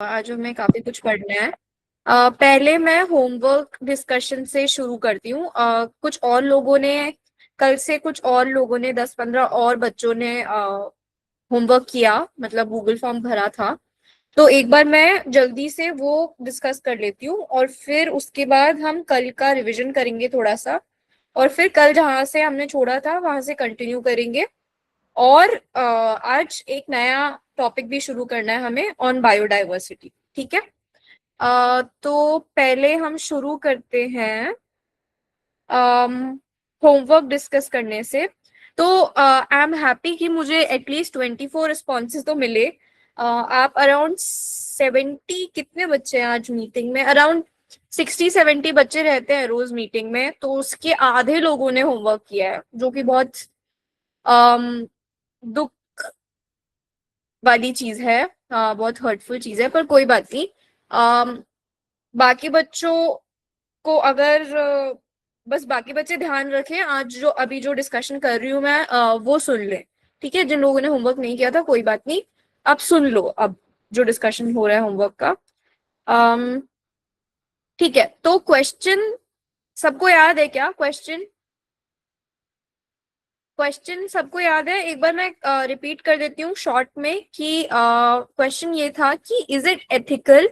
आज हमें काफी कुछ पढ़ना है। पहले मैं होमवर्क डिस्कशन से शुरू करती हूँ। कुछ और लोगों ने कल से कुछ और लोगों ने 10-15 और बच्चों ने होमवर्क किया, मतलब गूगल फॉर्म भरा था। तो एक बार मैं जल्दी से वो डिस्कस कर लेती हूँ और फिर उसके बाद हम कल का रिवीजन करेंगे थोड़ा सा, और फिर कल जहाँ से हमने छोड़ा था वहां से कंटिन्यू करेंगे। और आज एक नया टॉपिक भी शुरू करना है हमें ऑन बायोडाइवर्सिटी। ठीक है। तो पहले हम शुरू करते हैं होमवर्क डिस्कस करने से। तो आई एम हैप्पी कि मुझे एटलीस्ट 24 रिस्पॉन्सेज तो मिले। आप अराउंड 70 कितने बच्चे हैं आज मीटिंग में? अराउंड 60-70 बच्चे रहते हैं रोज मीटिंग में, तो उसके आधे लोगों ने होमवर्क किया है, जो कि बहुत um, दुख वाली चीज है। बहुत हर्टफुल चीज है, पर कोई बात नहीं। बाकी बच्चों को अगर बस बाकी बच्चे ध्यान रखें, आज जो अभी जो डिस्कशन कर रही हूँ मैं वो सुन लें। ठीक है, जिन लोगों ने होमवर्क नहीं किया था कोई बात नहीं, अब सुन लो अब जो डिस्कशन हो रहा है होमवर्क का। अम, ठीक है, तो क्वेश्चन सबको याद है क्या? क्वेश्चन क्वेश्चन सबको याद है? एक बार मैं रिपीट कर देती हूँ शॉर्ट में कि क्वेश्चन ये था कि इज इट एथिकल,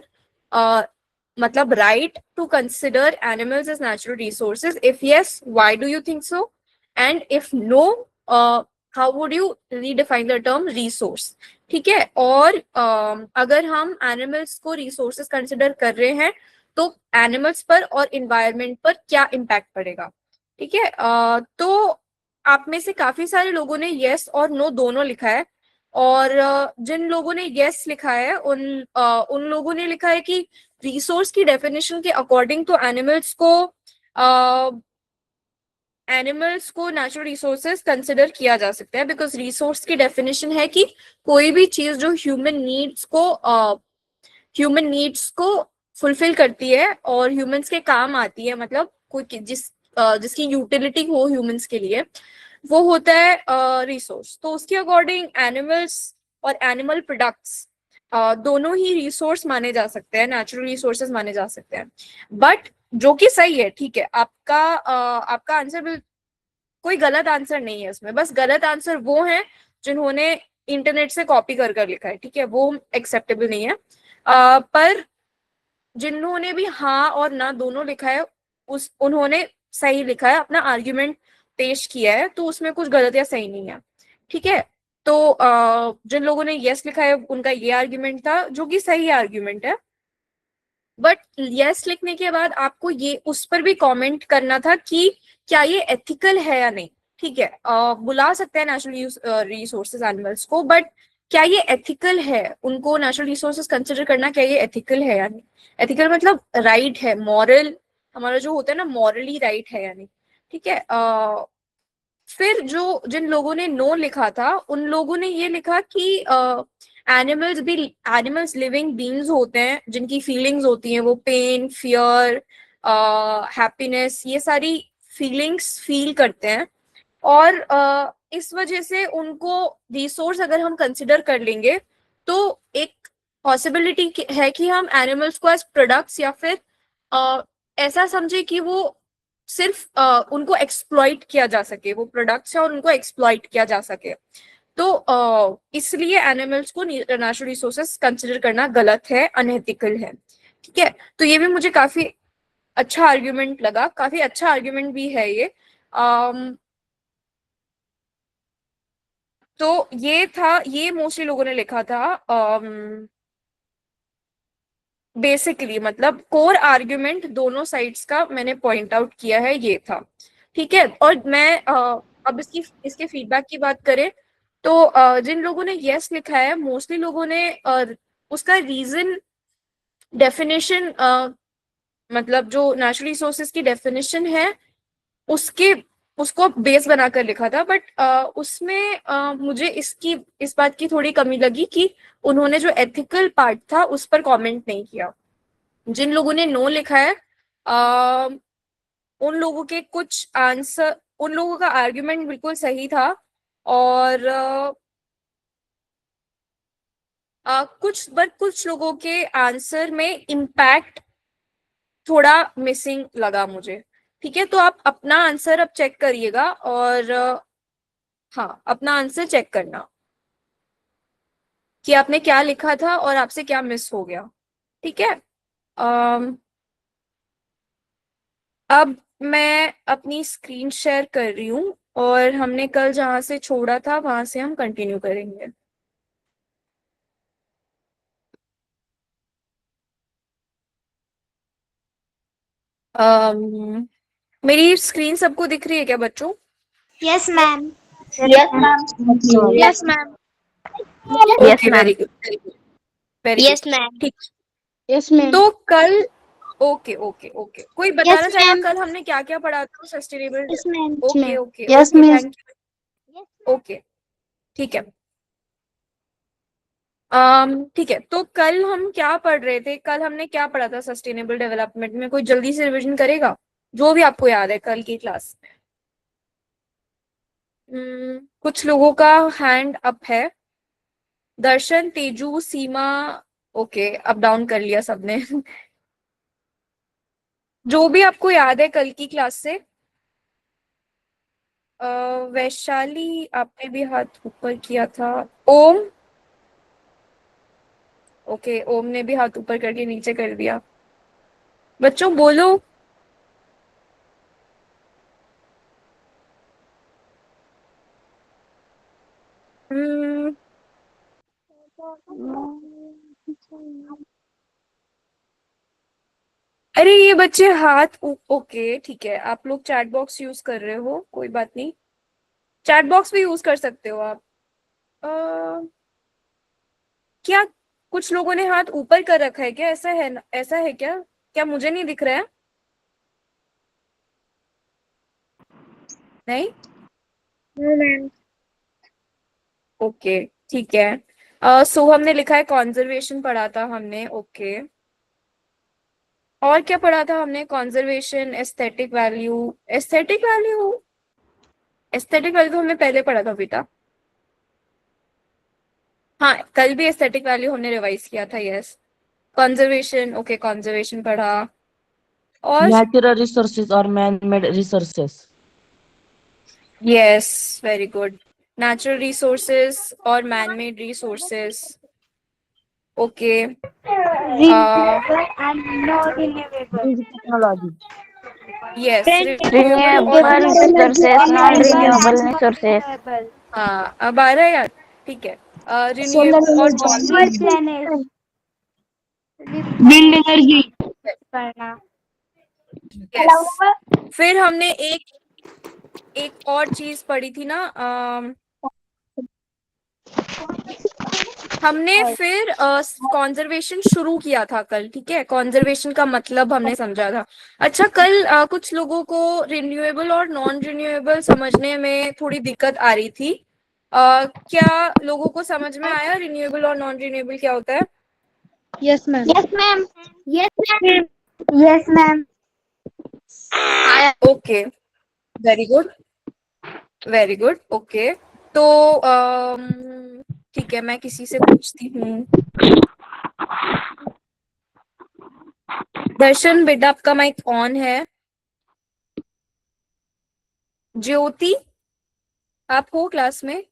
मतलब right to consider animals as natural resources? If yes, why do you think so? And if no, how would you redefine the term resource? ठीक है। और अगर हम एनिमल्स को रिसोर्सेज कंसिडर कर रहे हैं तो एनिमल्स पर और इन्वायरमेंट पर क्या इम्पैक्ट पड़ेगा? ठीक है। तो आप में से काफी सारे लोगों ने यस और नो दोनों लिखा है। और जिन लोगों ने यस लिखा है उन लोगों ने लिखा है कि रिसोर्स की डेफिनेशन के अकॉर्डिंग तो एनिमल्स को नेचुरल रिसोर्सेज कंसिडर किया जा सकता है, बिकॉज रिसोर्स की डेफिनेशन है कि कोई भी चीज जो ह्यूमन नीड्स को फुलफिल करती है और ह्यूमंस के काम आती है, मतलब जिसकी यूटिलिटी हो ह्यूमंस के लिए, वो होता है रिसोर्स। तो उसके अकॉर्डिंग एनिमल्स और एनिमल प्रोडक्ट्स दोनों ही रिसोर्स माने जा सकते हैं, नेचुरल रिसोर्सेज माने जा सकते हैं। बट जो कि सही है, ठीक है, आपका आंसर कोई गलत आंसर नहीं है इसमें। बस गलत आंसर वो है जिन्होंने इंटरनेट से कॉपी कर कर लिखा है, ठीक है, वो एक्सेप्टेबल नहीं है। पर जिन्होंने भी हाँ और ना दोनों लिखा है उन्होंने सही लिखा है, अपना आर्ग्यूमेंट पेश किया है, तो उसमें कुछ गलत या सही नहीं है। ठीक है। तो जिन लोगों ने यस लिखा है उनका ये आर्ग्यूमेंट था, जो कि सही आर्ग्यूमेंट है। बट यस लिखने के बाद आपको ये उस पर भी कमेंट करना था कि क्या ये एथिकल है या नहीं। ठीक है, बुला सकते हैं नेचुरल रिसोर्सेज एनिमल्स को, बट क्या ये एथिकल है? उनको नेचुरल रिसोर्सेज कंसिडर करना, क्या ये एथिकल है या नहीं? एथिकल मतलब राइट है, मॉरल, हमारा जो होता है ना, मॉरली राइट है या नहीं। ठीक है। फिर जो जिन लोगों ने नो लिखा था उन लोगों ने ये लिखा कि एनिमल्स लिविंग बीइंग्स होते हैं, जिनकी फीलिंग्स होती हैं, वो पेन, फियर, हैप्पीनेस, ये सारी फीलिंग्स फील करते हैं। और इस वजह से उनको रिसोर्स अगर हम कंसिडर कर लेंगे तो एक पॉसिबिलिटी है कि हम एनिमल्स को एज प्रोडक्ट्स या फिर ऐसा समझे कि वो सिर्फ उनको एक्सप्लॉइट किया जा सके, वो प्रोडक्ट्स है और उनको एक्सप्लॉइट किया जा सके। तो इसलिए एनिमल्स को नेचुरल रिसोर्सेस कंसिडर करना गलत है, अनएथिकल है। ठीक है। तो ये भी मुझे काफी अच्छा आर्ग्यूमेंट लगा, काफी अच्छा आर्ग्यूमेंट भी है ये। तो ये था, ये मोस्टली लोगों ने लिखा था। बेसिकली मतलब कोर आर्ग्यूमेंट दोनों साइड्स का मैंने पॉइंट आउट किया है, ये था। ठीक है। और मैं अब इसके फीडबैक की बात करें तो जिन लोगों ने यस लिखा है मोस्टली लोगों ने उसका रीजन, डेफिनेशन, मतलब जो नेचुरल रिसोर्सेज की डेफिनेशन है उसके उसको बेस बनाकर लिखा था। बट उसमें मुझे इस बात की थोड़ी कमी लगी कि उन्होंने जो एथिकल पार्ट था उस पर कमेंट नहीं किया। जिन लोगों ने नो लिखा है आ, उन लोगों के कुछ आंसर, उन लोगों का आर्ग्यूमेंट बिल्कुल सही था। और कुछ लोगों के आंसर में इम्पैक्ट थोड़ा मिसिंग लगा मुझे। ठीक है, तो आप अपना आंसर अब चेक करिएगा और हाँ, अपना आंसर चेक करना कि आपने क्या लिखा था और आपसे क्या मिस हो गया। ठीक है। अम, अब मैं अपनी स्क्रीन शेयर कर रही हूँ और हमने कल जहां से छोड़ा था वहां से हम कंटिन्यू करेंगे। अम, मेरी स्क्रीन सबको दिख रही है क्या बच्चों? Yes ma'am. Yes ma'am. Yes ma'am. Yes okay, ma'am. Very good, very good, very good. Yes ma'am. ठीक। Yes ma'am. तो कल, ओके ओके ओके, कोई यस बताना चाहेगा मैम। कल हमने क्या क्या पढ़ा था sustainable? Yes ma'am. Okay okay yes okay, miss. Thank you. Okay, ठीक है। ठीक है, तो कल हम क्या पढ़ रहे थे? कल हमने क्या पढ़ा था सस्टेनेबल डेवलपमेंट में? कोई जल्दी से रिवीजन करेगा जो भी आपको याद है कल की क्लास में? कुछ लोगों का हैंड अप है। दर्शन, तेजू, सीमा। ओके, अप डाउन कर लिया सबने। जो भी आपको याद है कल की क्लास से। वैशाली, आपने भी हाथ ऊपर किया था। ओम, ओके, ओम ने भी हाथ ऊपर करके नीचे कर दिया। बच्चों बोलो। हम्म, अरे ये बच्चे हाथ ओके ठीक है, आप लोग चैट बॉक्स यूज कर रहे हो, कोई बात नहीं। चैट बॉक्स भी यूज कर सकते हो आप। अ, क्या कुछ लोगों ने हाथ ऊपर कर रखा है क्या? ऐसा है ऐसा है क्या? क्या मुझे नहीं दिख रहा है? नहीं। मैम। ओके, ठीक है। सोहम ने लिखा है कॉन्जर्वेशन पढ़ा था हमने। ओके, और क्या पढ़ा था हमने? Conservation, aesthetic value. Aesthetic value, aesthetic value तो हमने पहले पढ़ा था बेटा। हाँ, कल भी एस्थेटिक वैल्यू हमने रिवाइज किया था। यस, कंजर्वेशन, ओके, कंजर्वेशन पढ़ा। और Natural resources or man-made resources. Yes, very good. Natural resources और man made resources. Okay. Renewable and non-renewable. Is technology. Yes, renewable और Renewable Renewable energy resources, and non-renewable resources. non-renewable. हाँ, अब आ रहा है यार। ठीक है, Solar रिन्यूएबल और non energy. Our renewable. planet. Wind energy. करना। यस। फिर हमने एक एक और चीज पढ़ी थी ना। हमने फिर कॉन्जर्वेशन शुरू किया था कल। ठीक है, कॉन्जर्वेशन का मतलब हमने समझा था। अच्छा, कल कुछ लोगों को रिन्यूएबल और नॉन रिन्यूएबल समझने में थोड़ी दिक्कत आ रही थी। क्या लोगों को समझ में आया रिन्यूएबल और नॉन रिन्यूएबल क्या होता है? Yes ma'am. Yes ma'am. Yes ma'am. Yes ma'am. Okay, very good, very good. Okay, तो ठीक है, मैं किसी से पूछती हूँ। दर्शन बेटा, आपका माइक ऑन है। ज्योति, आप हो क्लास में?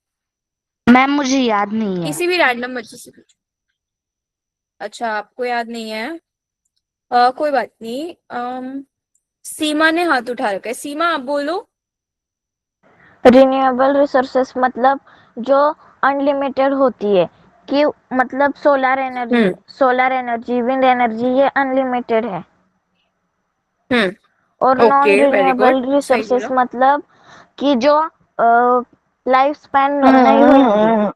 मैम मुझे याद नहीं है। किसी भी रैंडम बच्चे से पूछो। अच्छा, आपको याद नहीं है? कोई बात नहीं। सीमा ने हाथ उठा रखा है। सीमा, आप बोलो। रिन्यूएबल रिसोर्सेस मतलब जो अनलिमिटेड होती है, कि मतलब सोलर एनर्जी, विंड एनर्जी, ये अनलिमिटेड है। हम्म, और okay, non very good, renewable सही रिसोर्सेस बोला। मतलब कि जो लाइफ स्पैन नहीं होती,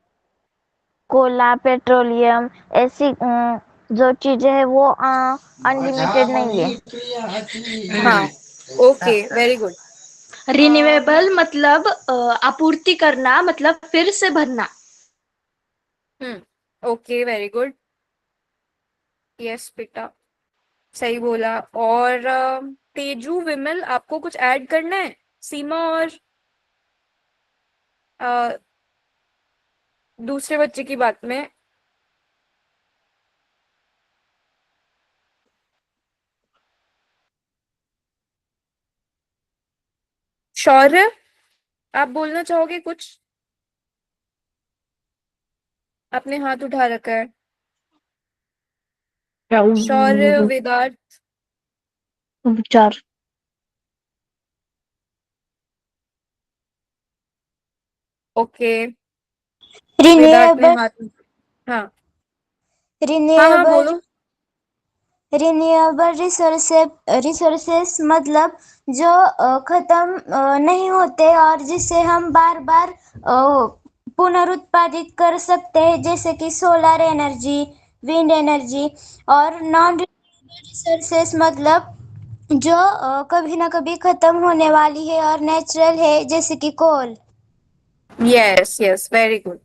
कोयला, पेट्रोलियम, ऐसी जो चीजें हैं वो अनलिमिटेड नहीं है। हाँ, ओके, वेरी गुड। रिन्यूएबल मतलब आपूर्ति करना, मतलब फिर से भरना। Okay, very good. यस बेटा, सही बोला। और तेजू, विमल, आपको कुछ ऐड करना है सीमा और अ, दूसरे बच्चे की बात में? शौर्य, आप बोलना चाहोगे कुछ? आपने हाथ उठा रखा है। शौर्य, वेदांत। विचार। ओके, वेदांत ने हाथ। हाँ हाँ, रिन्यूएबल बोलो। रिन्यूएबल रिसोर्सेस मतलब जो खत्म नहीं होते और जिसे हम बार बार पुनरुत्पादित कर सकते हैं, जैसे कि सोलर एनर्जी, विंड एनर्जी। और नॉन रिन्यूएबल रिसोर्सेस मतलब जो कभी ना कभी खत्म होने वाली है और नेचुरल है, जैसे कि coal. Yes yes, very good.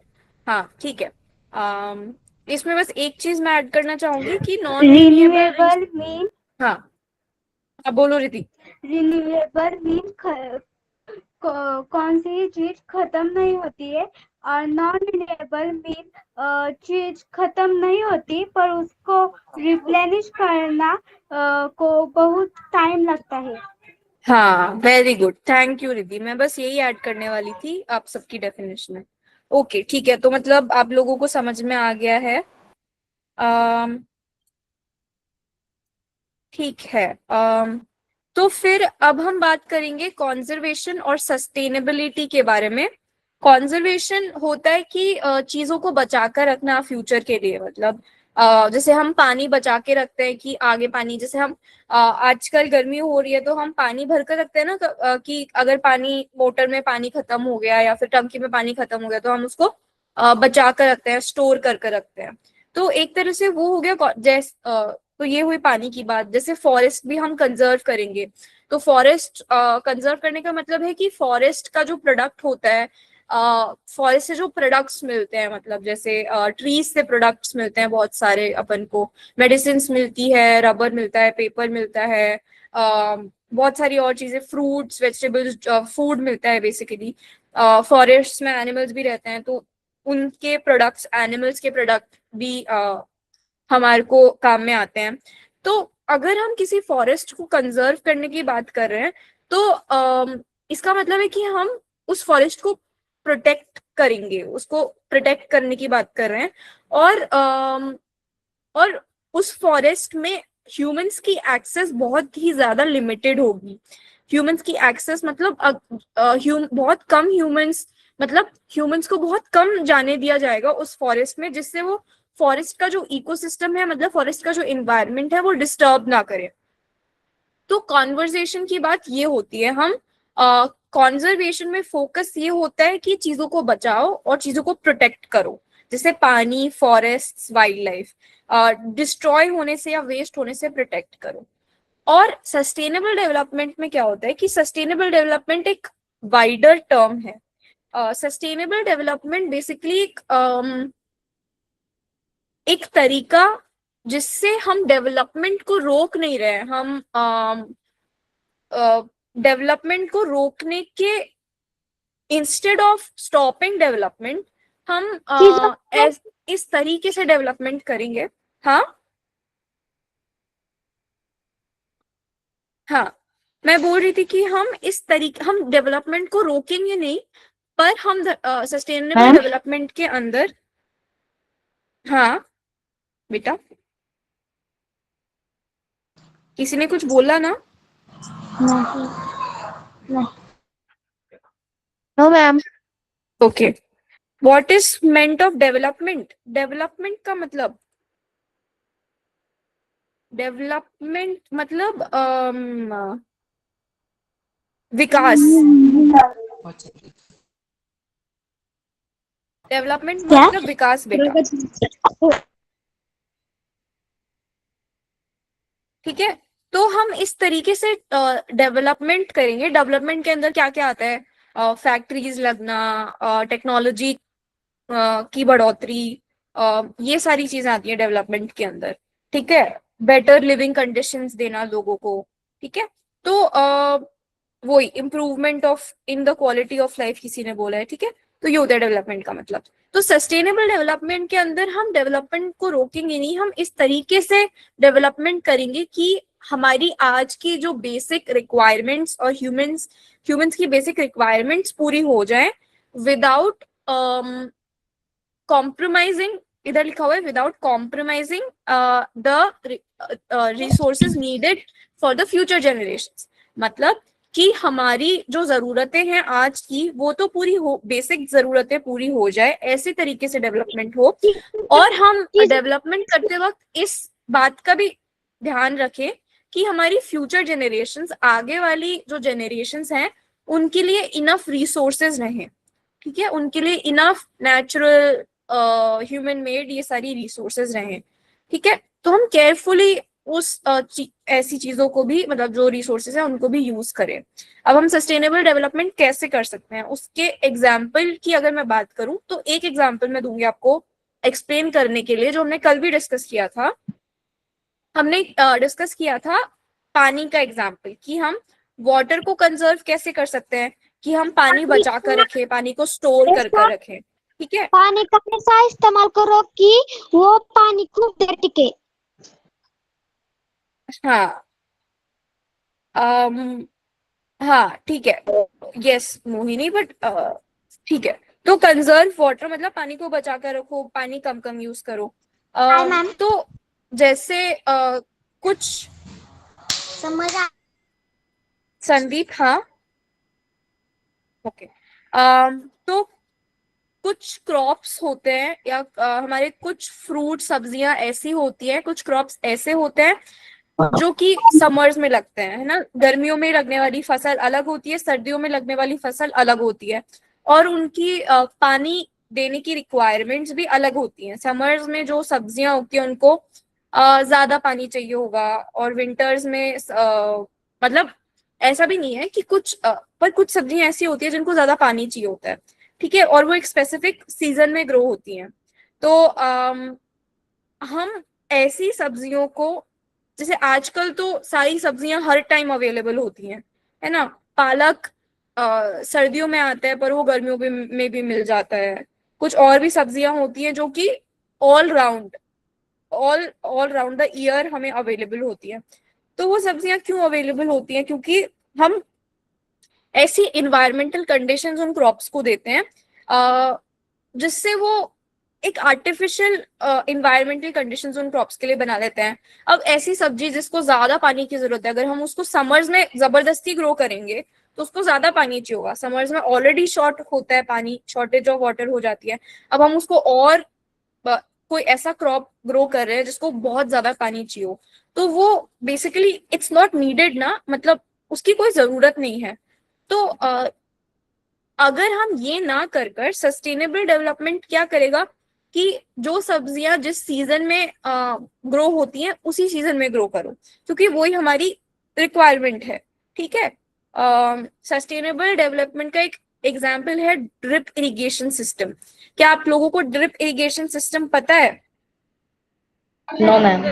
हाँ ठीक है। इसमें बस एक चीज मैं ऐड करना चाहूंगी कि नॉन रिन्यूएबल। रिन्यूएबल मीन हाँ, अब बोलो रिद्धि। रिन्यूएबल मीन कौन सी चीज खत्म नहीं होती है, और नॉन रिन्यूएबल मीन चीज खत्म नहीं होती पर उसको रिप्लेनिश करना को बहुत टाइम लगता है। हाँ, very good, thank you Riddhi. मैं बस यही ऐड करने वाली थी आप सबकी डेफिनेशन में। ओके ठीक है, तो मतलब आप लोगों को समझ में आ गया है। ठीक है। तो फिर अब हम बात करेंगे कॉन्जर्वेशन और सस्टेनेबिलिटी के बारे में। कॉन्जर्वेशन होता है कि चीजों को बचा कर रखना फ्यूचर के लिए, मतलब जैसे हम पानी बचा के रखते हैं कि आगे पानी, जैसे हम आजकल गर्मी हो रही है तो हम पानी भर कर रखते हैं ना, कि अगर पानी, मोटर में पानी खत्म हो गया या फिर टंकी में पानी खत्म हो गया तो हम उसको बचा कर रखते हैं, स्टोर कर रखते हैं। तो एक तरह से वो हो गया तो ये हुई पानी की बात। जैसे फॉरेस्ट भी हम कंजर्व करेंगे, तो फॉरेस्ट कंजर्व करने का मतलब है कि फॉरेस्ट का जो प्रोडक्ट होता है, फॉरेस्ट से जो प्रोडक्ट्स मिलते हैं, मतलब जैसे ट्रीज से प्रोडक्ट्स मिलते हैं बहुत सारे, अपन को मेडिसिन मिलती है, रबर मिलता है, पेपर मिलता है, बहुत सारी और चीजें, फ्रूट्स, वेजिटेबल्स, फूड मिलता है बेसिकली। फॉरेस्ट में एनिमल्स भी रहते हैं, तो उनके प्रोडक्ट्स, एनिमल्स के प्रोडक्ट भी हमारे को काम में आते हैं। तो अगर हम किसी फॉरेस्ट को कंजर्व करने की बात कर रहे हैं तो इसका मतलब है कि हम उस फॉरेस्ट को प्रोटेक्ट करेंगे, उसको प्रोटेक्ट करने की बात कर रहे हैं। और उस फॉरेस्ट में ह्यूमंस की एक्सेस बहुत ही ज्यादा लिमिटेड होगी। ह्यूमंस की एक्सेस मतलब बहुत कम ह्यूमंस, मतलब ह्यूमंस को बहुत कम जाने दिया जाएगा उस फॉरेस्ट में, जिससे वो फॉरेस्ट का जो इकोसिस्टम है, मतलब फॉरेस्ट का जो इन्वायरमेंट है, वो डिस्टर्ब ना करे। तो कॉन्वर्जेशन की बात ये होती है, हम कॉन्जर्वेशन में फोकस ये होता है कि चीजों को बचाओ और चीजों को प्रोटेक्ट करो, जैसे पानी, फॉरेस्ट, वाइल्ड लाइफ डिस्ट्रॉय होने से या वेस्ट होने से प्रोटेक्ट करो। और सस्टेनेबल डेवलपमेंट में क्या होता है कि सस्टेनेबल डेवलपमेंट एक वाइडर टर्म है। सस्टेनेबल डेवलपमेंट बेसिकली एक तरीका जिससे हम डेवलपमेंट को रोक नहीं रहे हैं, हम डेवलपमेंट को रोकने के, इंस्टेड ऑफ स्टॉपिंग डेवलपमेंट, हम इस तरीके से डेवलपमेंट करेंगे। हाँ हाँ, मैं बोल रही थी कि हम डेवलपमेंट को रोकेंगे नहीं, पर हम सस्टेनेबल डेवलपमेंट के अंदर। हाँ बेटा, किसी ने कुछ बोला ना? No ma'am. Okay, what is meant of development? Development का मतलब, डेवलपमेंट मतलब विकास। डेवलपमेंट मतलब विकास बेटा, ठीक है। तो हम इस तरीके से डेवलपमेंट करेंगे। डेवलपमेंट के अंदर क्या क्या आता है? फैक्ट्रीज लगना, टेक्नोलॉजी की बढ़ोतरी, ये सारी चीजें आती है डेवलपमेंट के अंदर, ठीक है। बेटर लिविंग कंडीशंस देना लोगों को, ठीक है। तो वही improvement of in the quality of life किसी ने बोला है, ठीक है। तो ये होता है डेवलपमेंट का मतलब। तो सस्टेनेबल डेवलपमेंट के अंदर हम डेवलपमेंट को रोकेंगे नहीं, हम इस तरीके से डेवलपमेंट करेंगे कि हमारी आज की जो बेसिक रिक्वायरमेंट्स और ह्यूमंस की बेसिक रिक्वायरमेंट्स पूरी हो जाए विदाउट कॉम्प्रोमाइजिंग, इधर लिखा हुआ है without compromising the resources needed for the future generations. मतलब कि हमारी जो जरूरतें हैं आज की वो तो पूरी हो, बेसिक जरूरतें पूरी हो जाए, ऐसे तरीके से डेवलपमेंट हो। और हम डेवलपमेंट करते वक्त इस बात का भी ध्यान रखें कि हमारी फ्यूचर जनरेशंस, आगे वाली जो जनरेशंस हैं, उनके लिए इनफ रिसोर्सेज रहें। ठीक है, उनके लिए इनफ नेचुरल ह्यूमन मेड ये सारी रिसोर्सेज रहें। ठीक है, तो हम केयरफुली उस ऐसी चीजों को भी, मतलब जो रिसोर्सेज है उनको भी यूज करें। अब हम सस्टेनेबल डेवलपमेंट कैसे कर सकते हैं उसके एग्जाम्पल की अगर मैं बात करूं तो एक एग्जाम्पल मैं दूंगी आपको एक्सप्लेन करने के लिए, जो हमने कल भी डिस्कस किया था। हमने डिस्कस किया था पानी का एग्जाम्पल कि हम वाटर को कंजर्व कैसे कर सकते हैं, कि हम पानी बचा कर रखें, पानी को स्टोर कर रखें। ठीक है, पानी का ऐसा इस्तेमाल करो कि वो पानी खूब देर टिके। हाँ हाँ ठीक है, यस मोहिनी, बट ठीक है। तो कंजर्व वाटर मतलब पानी को बचा कर रखो, पानी कम कम यूज करो। मैम। तो जैसे कुछ समझ आ संदीप, हाँ ओके। तो कुछ क्रॉप्स होते हैं या हमारे कुछ फ्रूट सब्जियां ऐसी होती हैं, कुछ क्रॉप्स ऐसे होते हैं जो कि समर्स में लगते हैं, है ना। गर्मियों में लगने वाली फसल अलग होती है, सर्दियों में लगने वाली फसल अलग होती है, और उनकी पानी देने की रिक्वायरमेंट्स भी अलग होती हैं। समर्स में जो सब्जियां होती हैं उनको ज्यादा पानी चाहिए होगा, और विंटर्स में मतलब ऐसा भी नहीं है कि कुछ पर कुछ सब्जियां ऐसी होती है जिनको ज्यादा पानी चाहिए होता है। ठीक है, और वो एक स्पेसिफिक सीजन में ग्रो होती हैं। तो हम ऐसी सब्जियों को, जैसे आजकल तो सारी सब्जियां हर टाइम अवेलेबल होती हैं, है ना। पालक सर्दियों में आता है पर वो गर्मियों में भी मिल जाता है। कुछ और भी सब्जियां होती हैं जो कि all round all round the year हमें अवेलेबल होती है। तो वो सब्जियां क्यों अवेलेबल होती हैं, क्योंकि हम ऐसी इन्वायरमेंटल कंडीशंस उन क्रॉप्स को देते हैं जिससे वो एक आर्टिफिशियल इन्वायरमेंटल कंडीशंस उन क्रॉप्स के लिए बना लेते हैं। अब ऐसी सब्जी जिसको ज्यादा पानी की जरूरत है, अगर हम उसको समर्स में जबरदस्ती ग्रो करेंगे तो उसको ज्यादा पानी चाहिए होगा। समर्स में ऑलरेडी शॉर्ट होता है पानी, शॉर्टेज ऑफ वाटर हो जाती है। अब हम उसको और कोई ऐसा क्रॉप ग्रो कर रहे हैं जिसको बहुत ज्यादा पानी चाहिए हो, तो वो बेसिकली इट्स नॉट नीडेड ना, मतलब उसकी कोई जरूरत नहीं है। तो अगर हम ये ना कर सस्टेनेबल डेवलपमेंट क्या करेगा कि जो सब्जियां जिस सीजन में ग्रो होती हैं उसी सीजन में ग्रो करो, क्योंकि वही हमारी रिक्वायरमेंट है। ठीक है, सस्टेनेबल डेवलपमेंट का एक एग्जाम्पल है ड्रिप इरिगेशन सिस्टम। क्या आप लोगों को ड्रिप इरिगेशन सिस्टम पता है? No ma'am.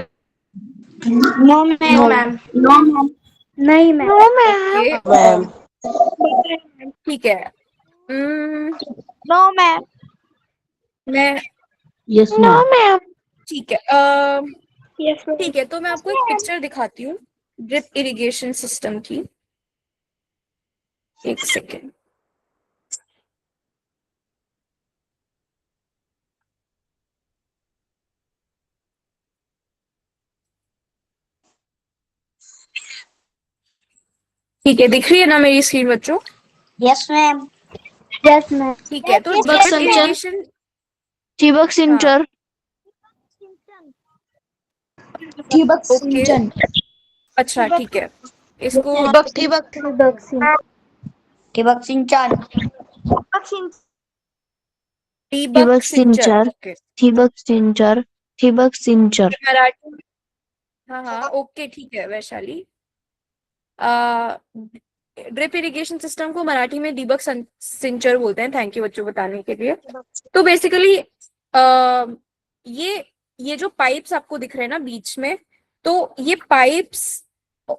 No ma'am. No ma'am. नहीं मैम। ओके, ठीक है। No ma'am. मैं यस मैम। ठीक है, यस मैम। ठीक है, तो मैं आपको एक पिक्चर दिखाती हूँ ड्रिप इरिगेशन सिस्टम की। एक सेकेंड। ठीक है, दिख रही है ना मेरी स्क्रीन बच्चों? Yes ma'am. Yes ma'am. ठीक है, तो ठिबक ड्रिप सिंचन। इरिगेशन, ठिबक सिंचन। ठिबक ओके, सिंचन। अच्छा ठीक है, इसको ठिबक ठिबक ठिबक सिंचन। ठिबक सिंचन। ठिबक सिंचन। ओके, ठिबक सिंचन। ठिबक सिंचन। मराठी, हाँ हाँ ओके ठीक है वैशाली। ड्रिप इरिगेशन सिस्टम को मराठी में दीपक सिंचर बोलते हैं। थैंक यू बच्चों बताने के लिए। तो बेसिकली ये जो पाइप्स आपको दिख रहे हैं ना बीच में, तो ये पाइप्स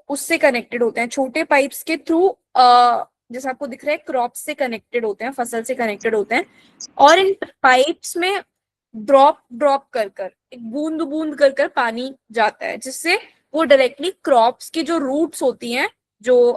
उससे कनेक्टेड होते हैं, छोटे पाइप्स के थ्रू जैसे आपको दिख रहा है क्रॉप से कनेक्टेड होते हैं, फसल से कनेक्टेड होते हैं। और इन पाइप्स में ड्रॉप ड्रॉप कर एक बूंद बूंद कर पानी जाता है, जिससे वो डायरेक्टली क्रॉप्स की जो रूट्स होती हैं, जो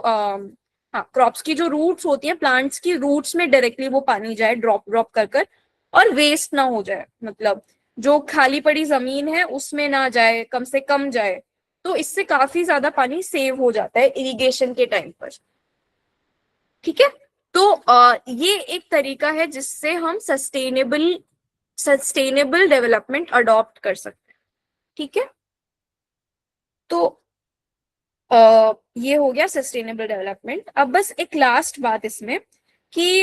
हाँ क्रॉप्स की जो रूट्स होती हैं, प्लांट्स की रूट्स में डायरेक्टली वो पानी जाए ड्रॉप ड्रॉप कर कर, और वेस्ट ना हो जाए, मतलब जो खाली पड़ी जमीन है उसमें ना जाए, कम से कम जाए। तो इससे काफी ज्यादा पानी सेव हो जाता है इरिगेशन के टाइम पर। ठीक है, तो ये एक तरीका है जिससे हम सस्टेनेबल डेवलपमेंट अडॉप्ट कर सकते हैं। ठीक है, तो ये हो गया सस्टेनेबल डेवलपमेंट। अब बस एक लास्ट बात इसमें कि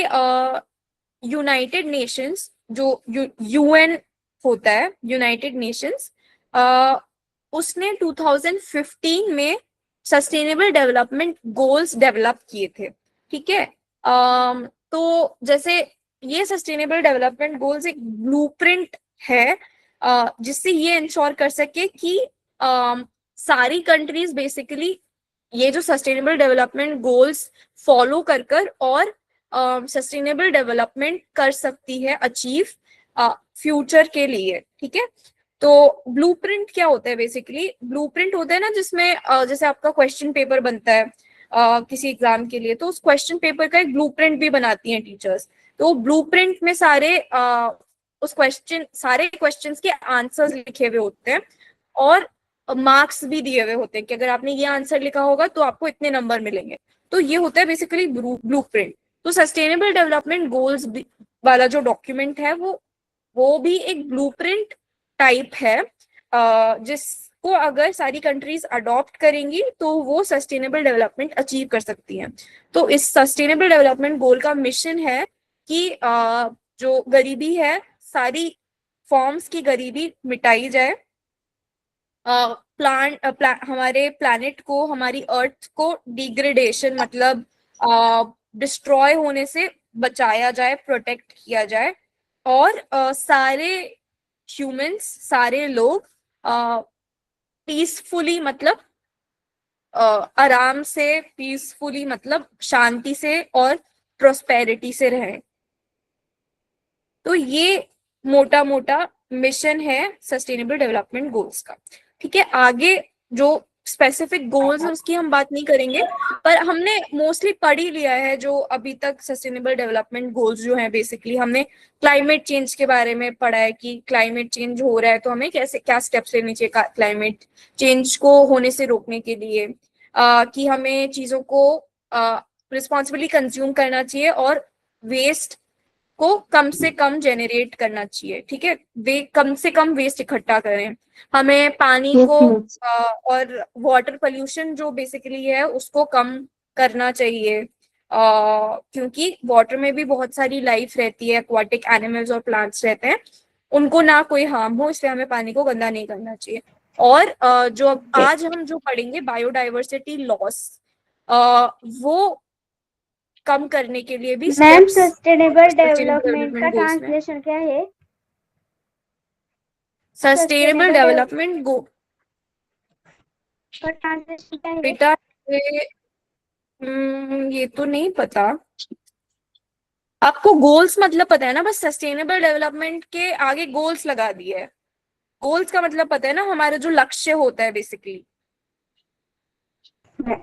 यूनाइटेड नेशंस जो यूएन होता है, यूनाइटेड नेशंस, उसने 2015 में सस्टेनेबल डेवलपमेंट गोल्स डेवलप किए थे। ठीक है, तो जैसे ये सस्टेनेबल डेवलपमेंट गोल्स एक ब्लूप्रिंट है जिससे ये इंश्योर कर सके कि सारी कंट्रीज बेसिकली ये जो सस्टेनेबल डेवलपमेंट गोल्स फॉलो कर कर और सस्टेनेबल डेवलपमेंट कर सकती है अचीव फ्यूचर के लिए। ठीक है, तो ब्लूप्रिंट क्या होता है? बेसिकली ब्लूप्रिंट होता है ना जिसमें जैसे आपका क्वेश्चन पेपर बनता है किसी एग्जाम के लिए, तो उस क्वेश्चन पेपर का एक ब्लूप्रिंट भी बनाती हैं टीचर्स। तो ब्लूप्रिंट में सारे क्वेश्चंस के आंसर्स लिखे हुए होते हैं और मार्क्स भी दिए हुए होते हैं कि अगर आपने ये आंसर लिखा होगा तो आपको इतने नंबर मिलेंगे। तो ये होता है बेसिकली ब्लूप्रिंट। तो सस्टेनेबल डेवलपमेंट गोल्स वाला जो डॉक्यूमेंट है वो भी एक ब्लूप्रिंट टाइप है जिसको अगर सारी कंट्रीज अडॉप्ट करेंगी तो वो सस्टेनेबल डेवलपमेंट अचीव कर सकती हैं। तो इस सस्टेनेबल डेवलपमेंट गोल का मिशन है कि जो गरीबी है, सारी फॉर्म्स की गरीबी मिटाई जाए, हमारे प्लैनेट को, हमारी अर्थ को डिग्रेडेशन मतलब डिस्ट्रॉय होने से बचाया जाए, प्रोटेक्ट किया जाए, और सारे ह्यूमंस, सारे लोग पीसफुली मतलब आराम से, पीसफुली मतलब शांति से और प्रोस्पेरिटी से रहें। तो ये मोटा मोटा मिशन है सस्टेनेबल डेवलपमेंट गोल्स का। ठीक है, आगे जो स्पेसिफिक गोल्स है उसकी हम बात नहीं करेंगे, पर हमने मोस्टली पढ़ ही लिया है जो अभी तक सस्टेनेबल डेवलपमेंट गोल्स जो हैं। बेसिकली हमने क्लाइमेट चेंज के बारे में पढ़ा है कि क्लाइमेट चेंज हो रहा है तो हमें कैसे क्या स्टेप्स लेने चाहिए क्लाइमेट चेंज को होने से रोकने के लिए, कि हमें चीजों को रिस्पॉन्सिबली कंज्यूम करना चाहिए और वेस्ट को कम से कम जेनरेट करना चाहिए। ठीक है, वे कम से कम वेस्ट इकट्ठा करें, हमें पानी Yes, को miss. और वाटर पोल्यूशन जो बेसिकली है उसको कम करना चाहिए, क्योंकि वाटर में भी बहुत सारी लाइफ रहती है, एक्वाटिक एनिमल्स और प्लांट्स रहते हैं, उनको ना कोई हार्म हो, इसलिए हमें पानी को गंदा नहीं करना चाहिए। और जो आज हम जो पढ़ेंगे बायोडाइवर्सिटी लॉस, वो कम करने के लिए भी ma'am steps sustainable Sustainable development का Development Goals में। ट्रांसलेशन क्या है? सस्टेनेबल डेवलपमेंट का ट्रांसलेशन क्या है? बेटा ये तो नहीं पता। आपको गोल्स मतलब पता है ना, बस सस्टेनेबल डेवलपमेंट के आगे गोल्स लगा दिए है। गोल्स का मतलब पता है ना, हमारा जो लक्ष्य होता है बेसिकली,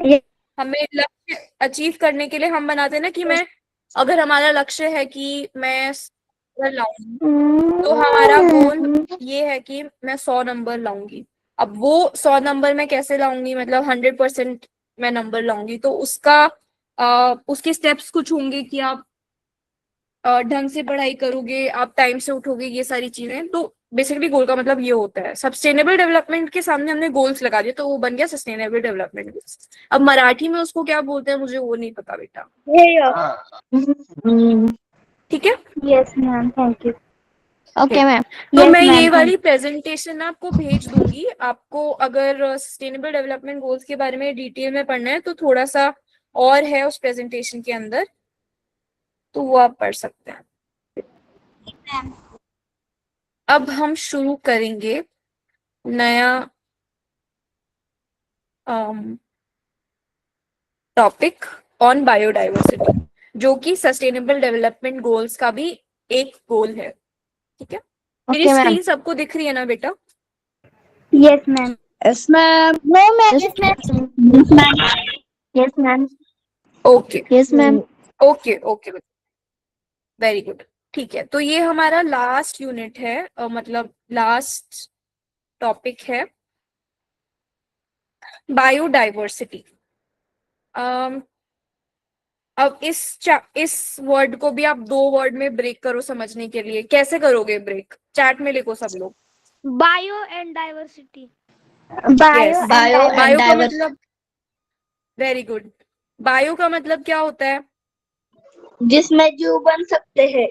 ये हमें लक्ष्य अचीव करने के लिए हम बनाते हैं ना कि मैं, अगर हमारा लक्ष्य है कि मैं 100 नंबर लाऊंगी, तो हमारा गोल ये है कि मैं 100 नंबर लाऊंगी। अब वो 100 नंबर मैं कैसे लाऊंगी, मतलब 100% मैं नंबर लाऊंगी, तो उसके स्टेप्स कुछ होंगे कि आप ढंग से पढ़ाई करोगे, आप टाइम से उठोगे, ये सारी चीजें। तो बेसिकली गोल का मतलब ये होता है। सस्टेनेबल डेवलपमेंट के सामने हमने गोल्स लगा दिए तो वो बन गया सस्टेनेबल डेवलपमेंट गोल्स। अब मराठी में उसको क्या बोलते हैं मुझे वो नहीं पता बेटा। ठीक है, yes ma'am, thank you. Okay, ma'am. तो Yes, मैं ये ma'am, वाली प्रेजेंटेशन आपको भेज दूंगी। आपको अगर सस्टेनेबल डेवलपमेंट गोल्स के बारे में डिटेल में पढ़ना है तो थोड़ा सा और है उस प्रेजेंटेशन के अंदर, तो वो आप पढ़ सकते हैं। अब हम शुरू करेंगे नया टॉपिक ऑन बायोडाइवर्सिटी, जो कि सस्टेनेबल डेवलपमेंट गोल्स का भी एक गोल है। ठीक है, मेरी Okay, ma'am. स्क्रीन सबको दिख रही है ना बेटा? Yes ma'am. Yes, ma'am. No, ma'am. Yes, ma'am. Yes, ma'am. Yes, ma'am. Okay Yes, ma'am. Okay okay, very good. ठीक है, तो ये हमारा लास्ट यूनिट है, मतलब लास्ट टॉपिक है, बायोडाइवर्सिटी। अब इस वर्ड को भी आप 2 वर्ड में ब्रेक करो समझने के लिए। कैसे करोगे ब्रेक? चैट में लिखो सब लोग। Bio and diversity. Yes, bio का मतलब, वेरी गुड। बायो का मतलब क्या होता है? जिसमें जीव बन सकते हैं।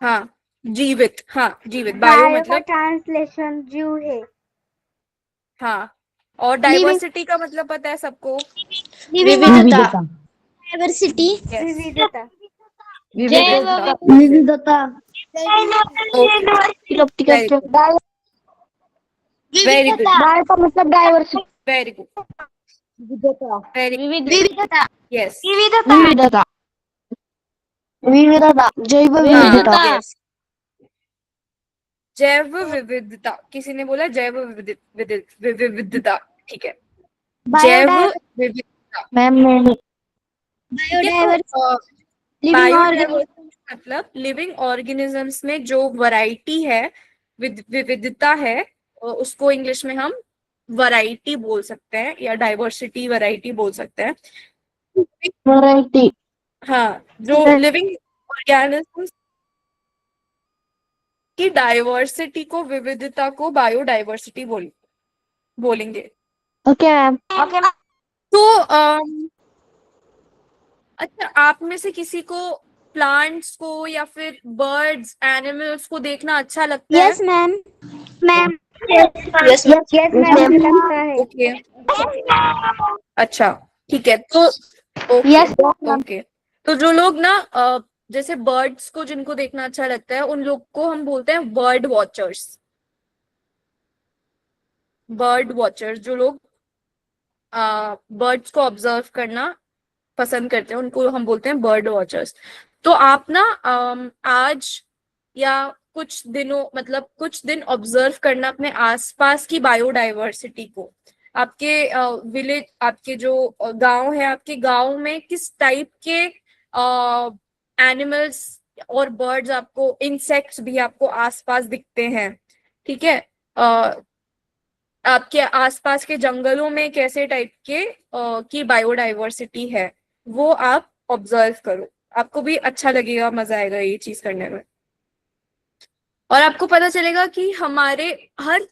हाँ, जीवित। हाँ, जीवित। बायो बायो का मतलब, ट्रांसलेशन जीव है। हाँ। और डाइवर्सिटी का मतलब पता है सबको? विविधता। डाइवर्सिटी। Yes, विविधता। विविधता। विविधता। Okay, very good, very good, bio का मतलब diversity. very good, very good. विविधता। Yes, विविधता। विविधता। जैव हाँ, विविधता। yes. जैव विविधता। किसी ने बोला जैव विविधता। ठीक है, जैव विविधता। मैम मैंने ठीक है, बायोडाइवर्सिटी लिविंग बायोडाइवर्सिटी मतलब लिविंग ऑर्गेनिजम्स में जो वैरायटी है, विविधता है, उसको इंग्लिश में हम वैरायटी बोल सकते हैं, या डाइवर्सिटी वैरायटी बोल सकते हैं। वैरायटी। हाँ, जो लिविंग ऑर्गेनिजम्स की डाइवर्सिटी को, विविधता को बायोडाइवर्सिटी बोलेंगे। Okay ma'am. तो अच्छा, आप में से किसी को प्लांट्स को या फिर बर्ड्स, एनिमल्स को देखना अच्छा लगता है? Yes ma'am. Yes ma'am. लगता है। ओके, अच्छा, ठीक है। तो ओके ओके, तो जो लोग ना जैसे बर्ड्स को जिनको देखना अच्छा लगता है, उन लोग को हम बोलते हैं बर्ड वॉचर्स। बर्ड वॉचर्स, जो लोग बर्ड्स को ऑब्जर्व करना पसंद करते हैं, उनको हम बोलते हैं बर्ड वॉचर्स। तो आप ना आज या कुछ दिनों, मतलब कुछ दिन ऑब्जर्व करना अपने आसपास की बायोडाइवर्सिटी को। आपके विलेज, आपके जो गांव है, आपके गांव में किस टाइप के एनिमल्स और बर्ड्स आपको, इंसेक्ट्स भी आपको आसपास दिखते हैं, ठीक है? आपके आसपास के जंगलों में कैसे टाइप के की बायोडाइवर्सिटी है, वो आप ऑब्जर्व करो। आपको भी अच्छा लगेगा, मजा आएगा ये चीज करने में। और आपको पता चलेगा कि हमारे हर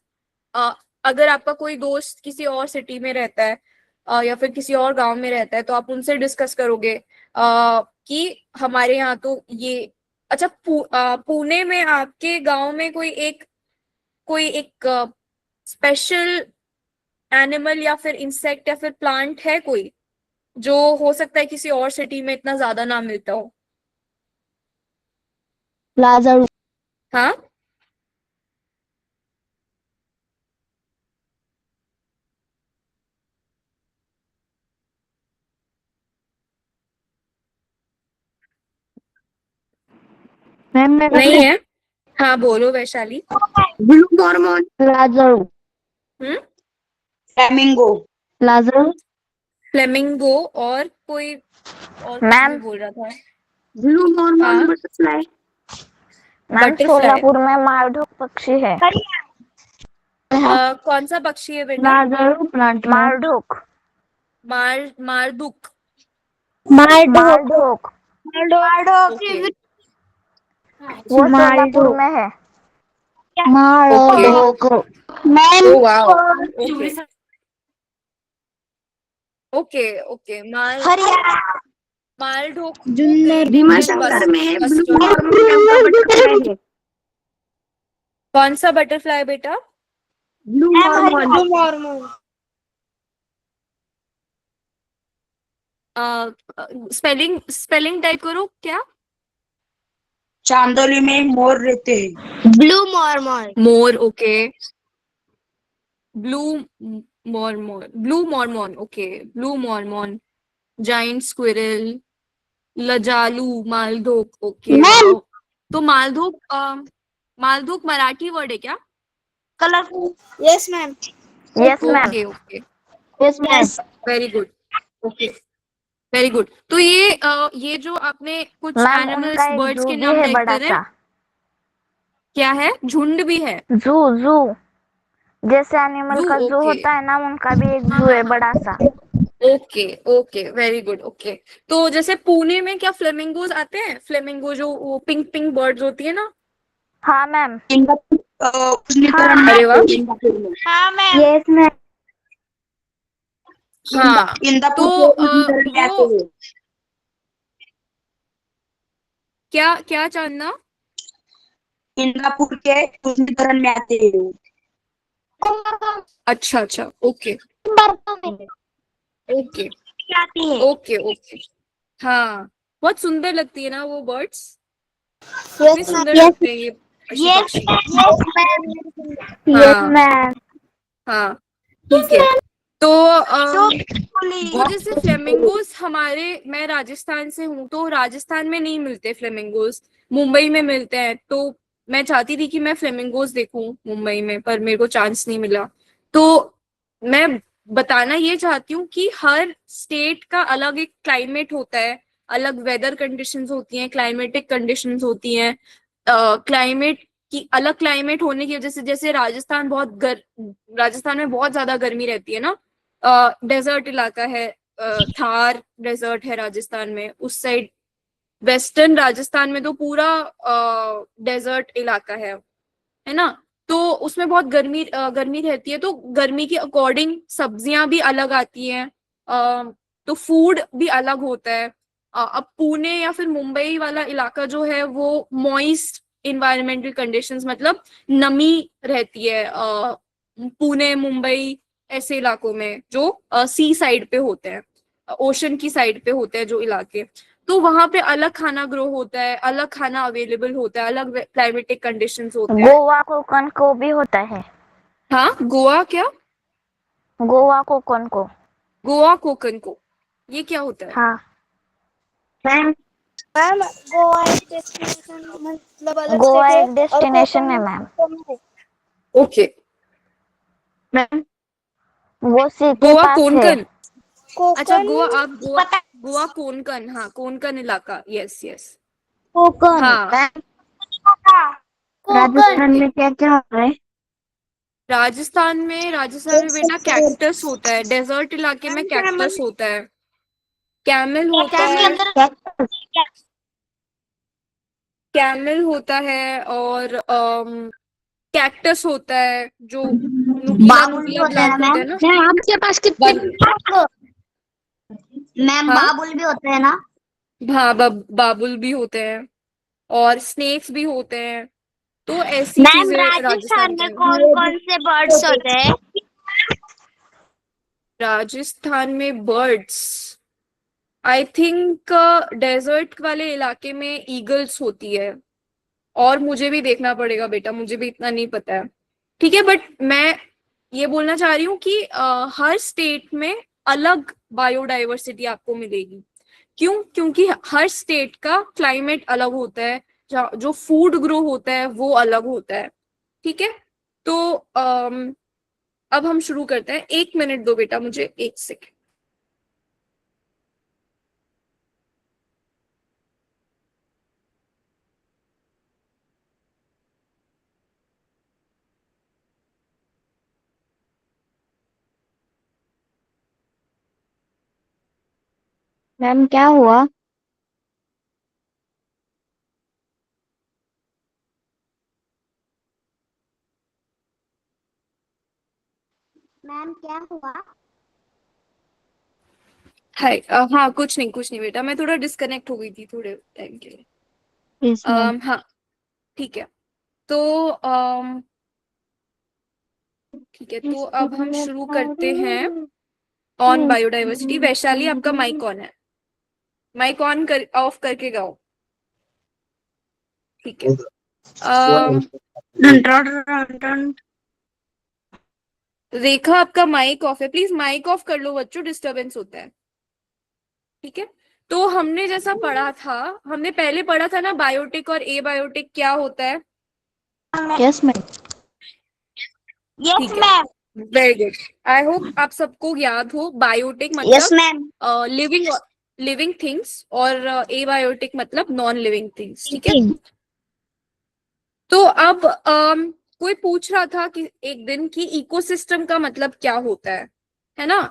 अगर आपका कोई दोस्त किसी और सिटी में रहता है या फिर किसी और गांव में रहता है, तो आप उनसे डिस्कस करोगे कि हमारे यहाँ तो ये, अच्छा पुणे में आपके गांव में कोई एक स्पेशल एनिमल या फिर इंसेक्ट या फिर प्लांट है कोई, जो हो सकता है किसी और सिटी में इतना ज्यादा ना मिलता हो? लाजर। हाँ, मैम मैं नहीं है? हाँ, बोलो वैशाली। Blue Mormon. लाजर। फ्लेमिंगो। लाजर। फ्लेमिंगो, और कोई और कुछ मैम भी बोल रहा था। ब्लू मॉर्मोन हाँ, बटरफ्लाई। Ma'am butterfly. सोलापुर में मालढोक पक्षी है। कौन सा पक्षी है बेटा? लाजर प्लांट में। मालढोक। मारदुक। मालढोक ओके वो सोलापुर में है। मालढोक। Oh wow, okay okay okay. मालढोक भीमाशंकर में ब्लू मॉर्मोन बटरफ्लाई है। कौन सा बटरफ्लाई बेटा? Blue Mormon. स्पेलिंग टाइप करो क्या? चांदोली में मोर रहते हैं। Blue Mormon. मोर, okay. Blue Mormon, okay. Blue Mormon, giant squirrel, लजालू, मालधोक, ओके वाओ। तो मालधोक मराठी वर्ड है क्या? Colourful. Yes ma'am. Yes ma'am. Okay okay, Yes, ma'am. Very good, okay, very good. तो ये जो आपने कुछ मैम एनिमल्स उनका एक बर्ड्स जू के भी नाम है टाइप बड़ा कर रहे सा। हैं, क्या है? झुंड भी है? जू जू जैसे एनिमल जू, का जू ओके, होता है ना, उनका भी एक हाँ जू हाँ है हाँ, बड़ा सा। Okay okay, very good, okay. तो जैसे पुणे में क्या फ्लेमिंगोज आते हैं? फ्लेमिंगो जो वो पिंक पिंक बर्ड्स होती है ना? हाँ मैम। अरे वाह, हाँ मैम। Yes ma'am. हाँ। तो वो क्या क्या जानना? इंदापुर के तुंडीकरण में आते हैं। अच्छा अच्छा, ओके ओके आती है। ओके ओके, हाँ, बहुत सुंदर लगती है ना वो बर्ड्स, कितने सुंदर लगते हैं ये पशु यस पक्षी। Yes ma'am. यस हाँ मैम। हाँ, ठीक है। तो तो वो जैसे फ्लेमिंगोस हमारे, मैं राजस्थान से हूँ तो राजस्थान में नहीं मिलते फ्लेमिंगोस, मुंबई में मिलते हैं। तो मैं चाहती थी कि मैं फ्लेमिंगोस देखूं मुंबई में, पर मेरे को चांस नहीं मिला। तो मैं बताना ये चाहती हूँ कि हर स्टेट का अलग एक क्लाइमेट होता है, अलग वेदर कंडीशंस होती हैं, क्लाइमेटिक कंडीशंस होती हैं। क्लाइमेट की अलग क्लाइमेट होने की वजह से, जैसे राजस्थान में बहुत ज्यादा गर्मी रहती है ना, डेजर्ट इलाका है, थार डेजर्ट है राजस्थान में, उस साइड वेस्टर्न राजस्थान में तो पूरा डेजर्ट इलाका है ना? तो उसमें बहुत गर्मी रहती है, तो गर्मी के अकॉर्डिंग सब्जियां भी अलग आती हैं, तो फूड भी अलग होता है। अब पुणे या फिर मुंबई वाला इलाका जो है वो मॉइस्ट इन्वायरमेंटल कंडीशंस, मतलब नमी रहती है, पुणे मुंबई ऐसे इलाकों में जो सी साइड पे होते हैं, ओशन की साइड पे होते हैं जो इलाके, तो वहां पे अलग खाना ग्रो होता है, अलग खाना अवेलेबल होता है, अलग क्लाइमेटिक कंडीशंस होते हैं। गोवा कोकण को भी होता है। हाँ, गोवा क्या? गोवा कोकण को। गोवा कोकन को, ये क्या होता है? हाँ, मैम मैम गोवा एक डेस्टिनेशन मतलब अलग गोवा स्टेट है एक और डेस्टिनेशन है कोकण मैम। है। ओके, मैम वो सी के गोवा पास है। कोनकन, अच्छा कोकण गोवा पता गोवा कोनकन, हाँ कोनकन इलाका, यस यस, कोकण हाँ। कोकण राजस्थान में क्या क्या होता है? राजस्थान में बेटा कैक्टस होता है, डेजर्ट इलाके में कैक्टस होता है, कैमल होता के है, अंदर कैमल होता है, और कैक्टस होता है जो नुकीला बाबुल भी नुकीला होते हैं ब्लैक ना होता मैम? है ना। मैम आपके पास कितने मैम हाँ बाबुल भी होते हैं ना? हाँ, बाबुल भी होते हैं, और स्नेक्स भी होते हैं, तो ऐसी मैम चीजें राजस्थान राजस्थान के में अंदर। कौन कौन से बर्ड्स होते हैं? राजस्थान में बर्ड्स, आई थिंक डेजर्ट वाले इलाके में ईगल्स होती है, और मुझे भी देखना पड़ेगा बेटा, मुझे भी इतना नहीं पता है, ठीक है। बट मैं ये बोलना चाह रही हूँ कि हर स्टेट में अलग बायोडाइवर्सिटी आपको मिलेगी। क्यों? क्योंकि हर स्टेट का क्लाइमेट अलग होता है, जो फूड ग्रो होता है वो अलग होता है, ठीक है। तो अब हम शुरू करते हैं। 1 मिनट दो बेटा मुझे, 1 सेकेंड। मैम क्या हुआ? मैम क्या हुआ? हाय, हाँ कुछ नहीं बेटा, मैं थोड़ा डिस्कनेक्ट हो गई थी थोड़े टाइम के लिए। Yes ma'am. हाँ, ठीक है। तो ठीक है, तो अब हम शुरू करते हैं ऑन बायोडाइवर्सिटी। वैशाली, आपका माइक ऑन है, माइक ऑन कर, ऑफ करके गाओ, ठीक है। अम, रेखा, आपका माइक ऑफ है, प्लीज माइक ऑफ कर लो बच्चों, डिस्टरबेंस होता है, ठीक है। तो हमने जैसा पढ़ा था, हमने पहले पढ़ा था ना बायोटिक और ए बायोटिक क्या होता है, यस मैम। यस ठीक है। Ma'am. Very good. I hope आप सबको याद हो बायोटिक Yes, मतलब ma'am. लिविंग लिविंग थिंग्स और एबायोटिक मतलब नॉन लिविंग थिंग्स, ठीक है। तो अब कोई पूछ रहा था कि एक दिन कि इकोसिस्टम का मतलब क्या होता है ना।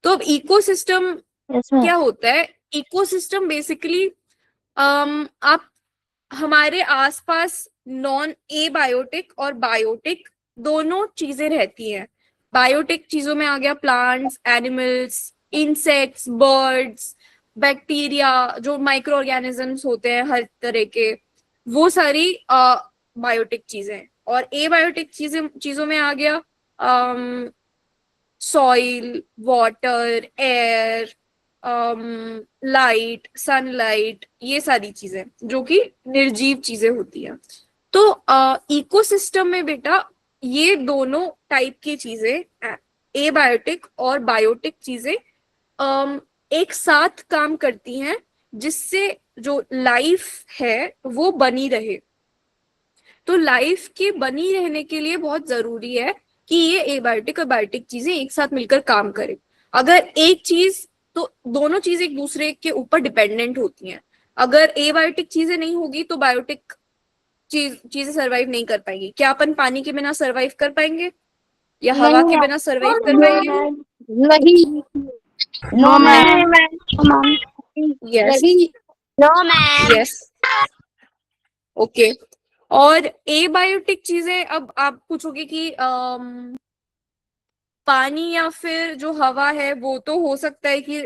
तो अब इकोसिस्टम Yes, ma'am. क्या होता है? इकोसिस्टम बेसिकली आप हमारे आसपास नॉन एबायोटिक और बायोटिक दोनों चीजें रहती हैं। बायोटिक चीजों में आ गया plants, animals, insects, birds, bacteria, जो माइक्रो ऑर्गेनिजम्स होते हैं हर तरह के, वो सारी बायोटिक चीजें। और एबायोटिक चीजों में आ गया soil, water, air, light, sunlight, ये सारी चीजें जो कि निर्जीव चीजें होती हैं। तो इकोसिस्टम में बेटा ये दोनों टाइप की चीजें, एबायोटिक और बायोटिक चीजें एक साथ काम करती हैं, जिससे जो लाइफ है वो बनी रहे। तो लाइफ के बनी रहने के लिए बहुत जरूरी है कि ये एबायोटिक और बायोटिक चीजें एक साथ मिलकर काम करें। अगर एक चीज, तो दोनों चीज एक दूसरे के ऊपर डिपेंडेंट होती हैं। अगर एबायोटिक चीजें नहीं होगी तो बायोटिक चीजें सरवाइव नहीं कर पाएंगी। क्या अपन पानी के बिना सरवाइव कर पाएंगे या हवा के बिना सरवाइव कर पाएंगे? नहीं। No, ma'am. Yes, No, ma'am. Yes, okay. और एबायोटिक चीजें, अब आप पूछोगे कि पानी या फिर जो हवा है वो तो हो सकता है कि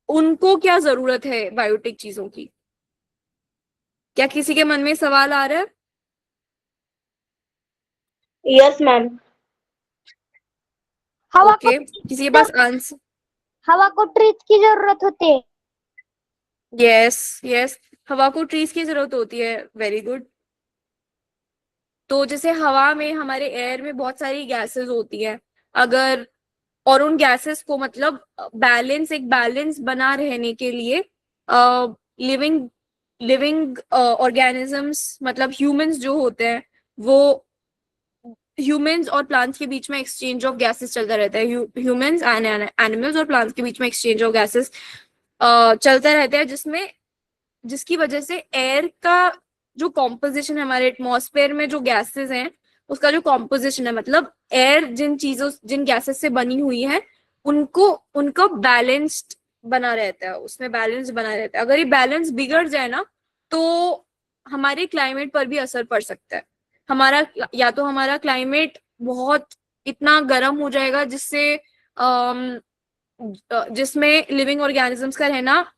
उनको क्या जरूरत है बायोटिक चीजों की? क्या किसी के मन में सवाल आ रहा है? Yes, ma'am. हवा ओके, किसी के पास आंसर? को ट्रीज की जरूरत होती है। यस, यस, हवा को ट्रीज की जरूरत होती है। Very good. तो जैसे हवा में, हमारे एयर में बहुत सारी गैसेस होती हैं। अगर, और उन गैसेस को मतलब एक बैलेंस बना रहने के लिए लिविंग लिविंग ऑर्गेनिजम्स मतलब ह्यूमंस जो होते हैं, वो ह्यूमंस और प्लांट्स के बीच में एक्सचेंज ऑफ गैसेस चलता रहता है। ह्यूमंस एंड एनिमल्स और प्लांट्स के बीच में एक्सचेंज ऑफ गैसेस चलता रहता है, जिसकी वजह से एयर का जो कॉम्पोजिशन है, हमारे एटमॉस्फेयर में जो गैसेस हैं उसका जो कॉम्पोजिशन है, मतलब एयर जिन गैसेस से बनी हुई है उनका बैलेंस्ड बना रहता है, उसमें बैलेंस बना रहता है। अगर ये बैलेंस बिगड़ जाए ना तो हमारे क्लाइमेट पर भी असर पड़ सकता है। हमारा, या तो हमारा क्लाइमेट बहुत इतना गर्म हो जाएगा जिसमें लिविंग ऑर्गेनिजम्स का रहना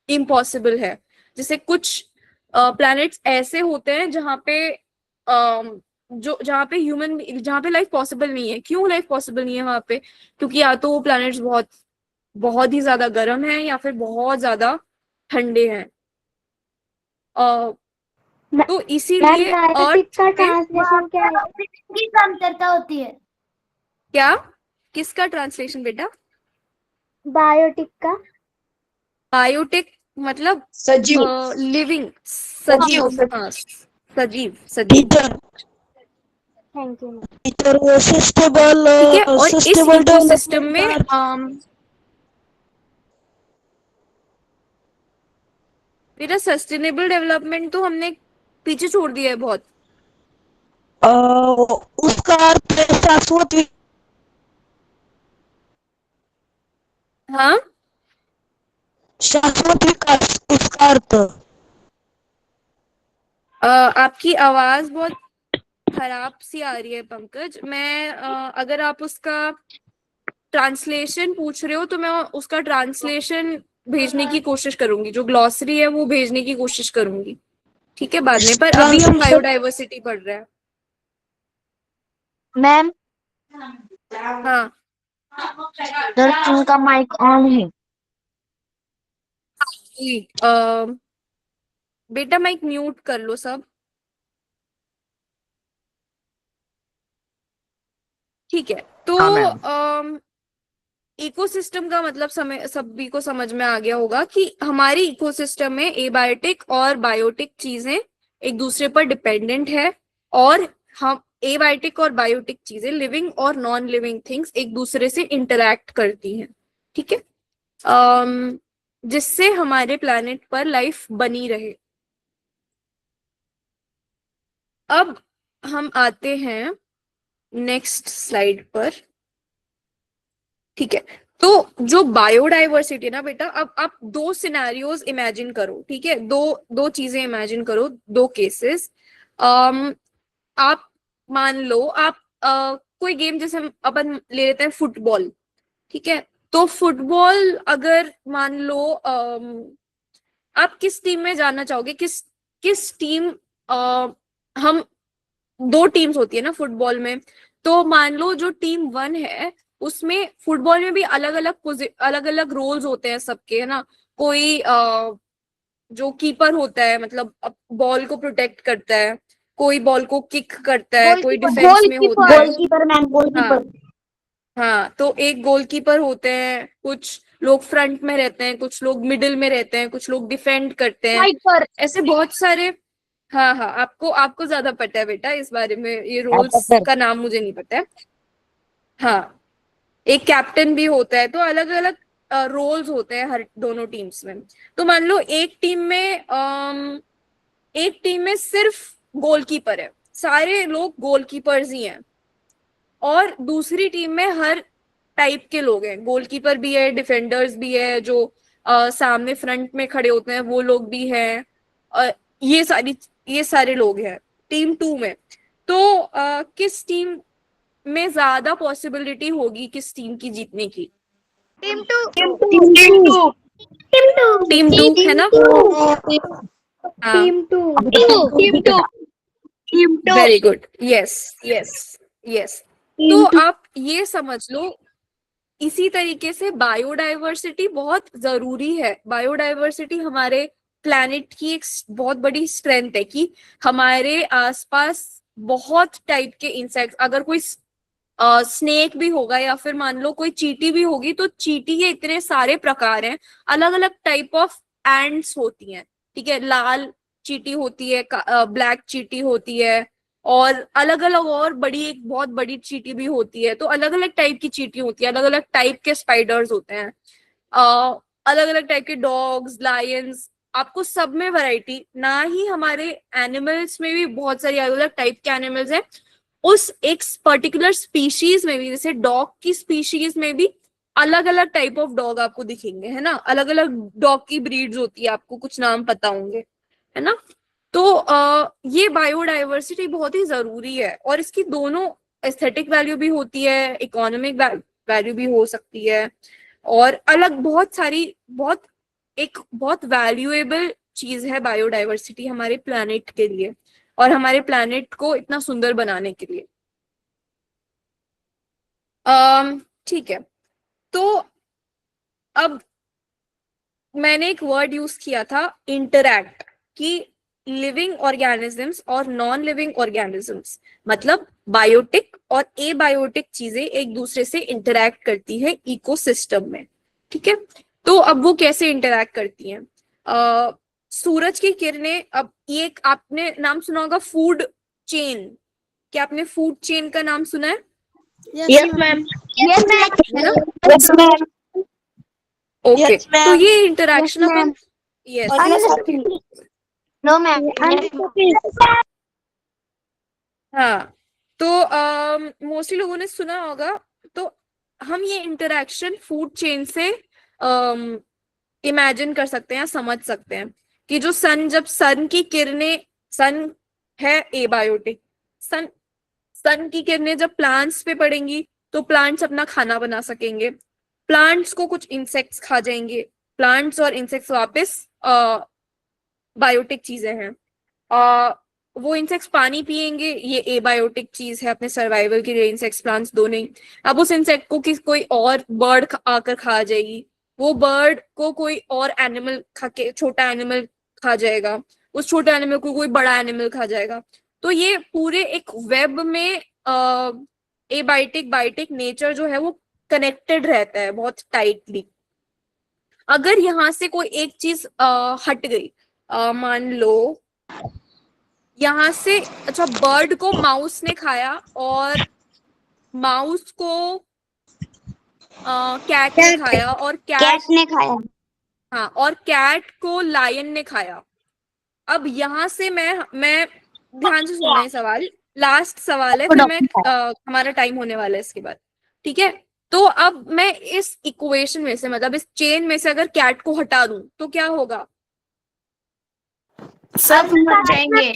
इम्पॉसिबल है। जैसे कुछ प्लैनेट्स ऐसे होते हैं जहाँ पे जहाँ पे लाइफ पॉसिबल नहीं है। क्यों लाइफ पॉसिबल नहीं है वहां पे? क्योंकि या तो वो प्लैनेट्स बहुत बहुत ही ज्यादा गर्म है या फिर बहुत ज्यादा ठंडे हैं। तो इसीलिए बायोटिक अर्थ का पे ट्रांसलेशन क्या है? की कमतरता होती है। क्या, किसका ट्रांसलेशन बेटा? बायोटिक का बायोटिक मतलब सजीव। लिविंग, सजीव, हाँ, सजीव, सजीव, टीचर थैंक यू। टीचर वो सस्टेनेबल ठीक है। और इस इकोसिस्टम में बेटा सस्टेनेबल डेवलपमेंट तो हमने पीछे छोड़ दिया है बहुत। उसका अर्थ है शाश्वत हाँ, शाश्वत विकास, उसका अर्थ। आपकी आवाज बहुत खराब सी आ रही है पंकज। मैं अगर आप उसका ट्रांसलेशन पूछ रहे हो तो मैं उसका ट्रांसलेशन भेजने की कोशिश करूंगी, जो ग्लॉसरी है वो भेजने की कोशिश करूंगी, ठीक है, बाद में। पर अभी हम बायोडाइवर्सिटी पढ़ रहे हैं। मैम, हाँ, दर्शन का माइक ऑन है। बेटा माइक म्यूट कर लो सब, ठीक है। तो इकोसिस्टम का मतलब सभी को समझ में आ गया होगा कि हमारी इकोसिस्टम में एबायोटिक और बायोटिक चीजें एक दूसरे पर डिपेंडेंट है, और हम एबायोटिक और बायोटिक चीजें, लिविंग और नॉन लिविंग थिंग्स एक दूसरे से इंटरैक्ट करती हैं, ठीक है, जिससे हमारे प्लैनेट पर लाइफ बनी रहे। अब हम आते हैं नेक्स्ट स्लाइड पर, ठीक है। तो जो बायोडाइवर्सिटी है ना बेटा, अब आप दो सिनेरियोज इमेजिन करो, ठीक है, दो चीजें इमेजिन करो, दो केसेस। आप मान लो आप कोई गेम, जैसे हम अपन ले लेते हैं फुटबॉल, ठीक है। तो फुटबॉल अगर मान लो आप किस टीम में जाना चाहोगे, किस किस टीम, हम दो टीम्स होती है ना फुटबॉल में, तो मान लो जो टीम 1 है उसमें, फुटबॉल में भी अलग अलग रोल्स होते हैं सबके, है ना। कोई जो कीपर होता है, मतलब बॉल को प्रोटेक्ट करता है, कोई बॉल को किक करता है, कोई डिफेंस में होता है। Goalkeeper ma'am, goalkeeper. हाँ, तो एक गोलकीपर होते हैं, कुछ लोग फ्रंट में रहते हैं, कुछ लोग मिडिल में रहते हैं, कुछ लोग डिफेंड करते हैं, स्ट्राइकर। ऐसे बहुत सारे। हाँ हाँ, आपको आपको ज्यादा पता है बेटा इस बारे में, ये रोल्स का नाम मुझे नहीं पता है। हाँ, एक कैप्टन भी होता है, तो अलग अलग रोल्स होते हैं हर दोनों टीम्स में। तो मान लो एक टीम में सिर्फ गोलकीपर है, सारे लोग गोलकीपर्स ही हैं, और दूसरी टीम में हर टाइप के लोग हैं, गोलकीपर भी है, डिफेंडर्स भी है, जो सामने फ्रंट में खड़े होते हैं वो लोग भी हैं, ये सारे लोग हैं टीम 2 में। तो किस टीम में ज्यादा पॉसिबिलिटी होगी किस टीम की जीतने की? Team to. टीम 2 है ना। हाँ, team 2। Very good, yes yes yes. तो आप ये समझ लो, इसी तरीके से बायोडाइवर्सिटी बहुत जरूरी है। बायोडाइवर्सिटी हमारे प्लैनेट की एक बहुत बड़ी स्ट्रेंथ है कि हमारे आसपास बहुत टाइप के इंसेक्ट्स, अगर कोई स्नेक भी होगा या फिर मान लो कोई चींटी भी होगी, तो चींटी के इतने सारे प्रकार हैं, अलग अलग टाइप ऑफ एंड्स होती हैं, ठीक है। लाल चींटी होती है, ब्लैक चींटी होती है, और अलग अलग और बड़ी एक बहुत बड़ी चींटी भी होती है। तो अलग अलग टाइप की चींटी होती है, अलग अलग टाइप के स्पाइडर्स होते हैं, अलग अलग टाइप के डॉग्स, लायंस, आपको सब में वैरायटी। ना ही हमारे एनिमल्स में भी बहुत सारी अलग अलग टाइप के एनिमल्स हैं, उस एक पर्टिकुलर स्पीशीज में भी, जैसे डॉग की स्पीशीज में भी अलग अलग टाइप ऑफ डॉग आपको दिखेंगे, है ना। अलग अलग डॉग की ब्रीड्स होती है, आपको कुछ नाम पता होंगे, है ना। तो ये बायोडाइवर्सिटी बहुत ही जरूरी है, और इसकी दोनों एस्थेटिक वैल्यू भी होती है, इकोनॉमिक वैल्यू भी हो सकती है, और अलग बहुत सारी, बहुत वैल्यूएबल चीज है बायोडाइवर्सिटी हमारे प्लैनेट के लिए और हमारे प्लैनेट को इतना सुंदर बनाने के लिए। ठीक है, तो अब मैंने एक वर्ड यूज किया था इंटरैक्ट, कि लिविंग ऑर्गेनिजम्स और नॉन लिविंग ऑर्गेनिजम्स, मतलब बायोटिक और एबायोटिक चीजें एक दूसरे से इंटरैक्ट करती है इकोसिस्टम में, ठीक है। तो अब वो कैसे इंटरैक्ट करती हैं? सूरज की किरणें, अब ये आपने नाम सुना होगा फूड चेन। क्या आपने फूड चेन का नाम सुना है? Yes ma'am. है ना? Yes ma'am. ओके, तो ये इंटरैक्शन अपन, यस, नो मैम। हाँ, तो मोस्टली लोगों ने सुना होगा। तो हम ये इंटरैक्शन फूड चेन से इमेजिन कर सकते हैं, समझ सकते हैं कि जो जब सन की किरणें, सन है एबायोटिक, सन की किरणें जब प्लांट्स पे पड़ेंगी तो प्लांट्स अपना खाना बना सकेंगे, प्लांट्स को कुछ इंसेक्ट्स खा जाएंगे, प्लांट्स और इंसेक्ट्स वापस बायोटिक चीजें हैं, वो इंसेक्ट्स पानी पिएंगे, ये एबायोटिक चीज है अपने सर्वाइवल के लिए, इंसेक्ट्स प्लांट्स दोनों ही। अब उस इंसेक्ट को कोई और बर्ड आकर खा जाएगी, वो बर्ड को कोई और एनिमल खा के, छोटा एनिमल खा जाएगा, उस छोटे एनिमल को कोई बड़ा एनिमल खा जाएगा। तो ये पूरे एक वेब में एबायोटिक बायोटिक नेचर जो है वो कनेक्टेड रहता है बहुत टाइटली। अगर यहाँ से कोई एक चीज हट गई, मान लो यहाँ से अच्छा बर्ड को माउस ने खाया और माउस को कैट ने खाया और कैट ने खाया। हाँ और कैट को लायन ने खाया। अब यहाँ से मैं ध्यान से सुनना है सवाल, लास्ट सवाल है, फिर मैं हमारा टाइम होने वाला है इसके बाद, ठीक है। तो अब मैं इस इक्वेशन में से मतलब इस चेन में से अगर कैट को हटा दूं तो क्या होगा? सब मर जाएंगे।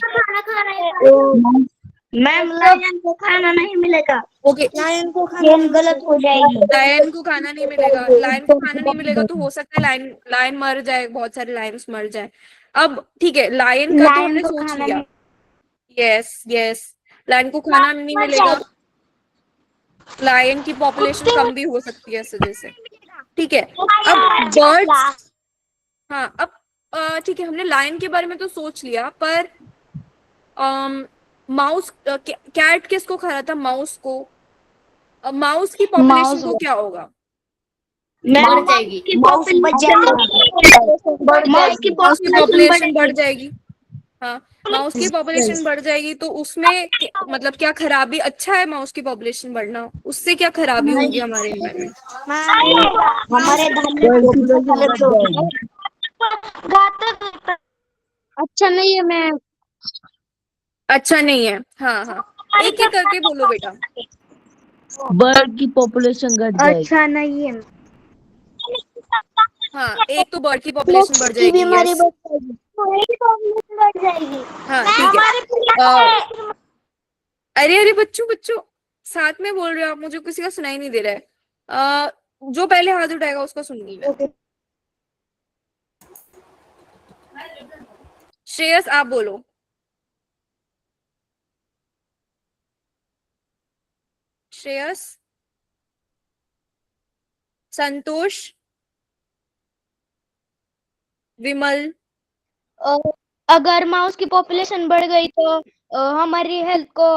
मैम लायन को खाना नहीं मिलेगा। ओके, लायन को खाना गलत हो जाएगी। लायन को खाना नहीं मिलेगा, लायन को खाना नहीं मिलेगा तो हो सकता है लायन मर जाए, बहुत सारे लायंस मर जाए। अब ठीक है, लायन का तो हमने सोच लिया, यस यस, लायन को खाना नहीं मिलेगा, लायन की पॉपुलेशन कम भी हो सकती है इस वजह से, ठीक है। अब बर्ड्स, हाँ अब ठीक है, हमने लायन के बारे में तो सोच लिया, पर माउस कैट किसको खा रहा था? माउस को। माउस की पॉपुलेशन को क्या होगा? बढ़ जाएगी। माउस की पॉपुलेशन बढ़ जाएगी। हाँ, माउस की पॉपुलेशन बढ़ जाएगी तो उसमें मतलब क्या खराबी? अच्छा है माउस की पॉपुलेशन बढ़ना, उससे क्या खराबी होगी हमारे एनवायरमेंट? हमारे अच्छा नहीं है मैम। अच्छा नहीं है, हाँ हाँ, एक एक करके बोलो बेटा। बर्ड की पॉपुलेशन घट जाएगी। अच्छा नहीं है। हाँ, एक तो बर्ड की पॉपुलेशन बढ़ जाएगी, यस, बढ़ जाएगी। हाँ ठीक है। अरे अरे बच्चों बच्चों साथ में बोल रहे हो आप, मुझे किसी का सुनाई नहीं दे रहा है। जो पहले हाथ उठाएगा उसका सुनूंगी मैं। श्रेयस आप बोलो। श्रेयस, संतोष, विमल। अगर माउस की पॉपुलेशन बढ़ गई तो हमारी हेल्थ को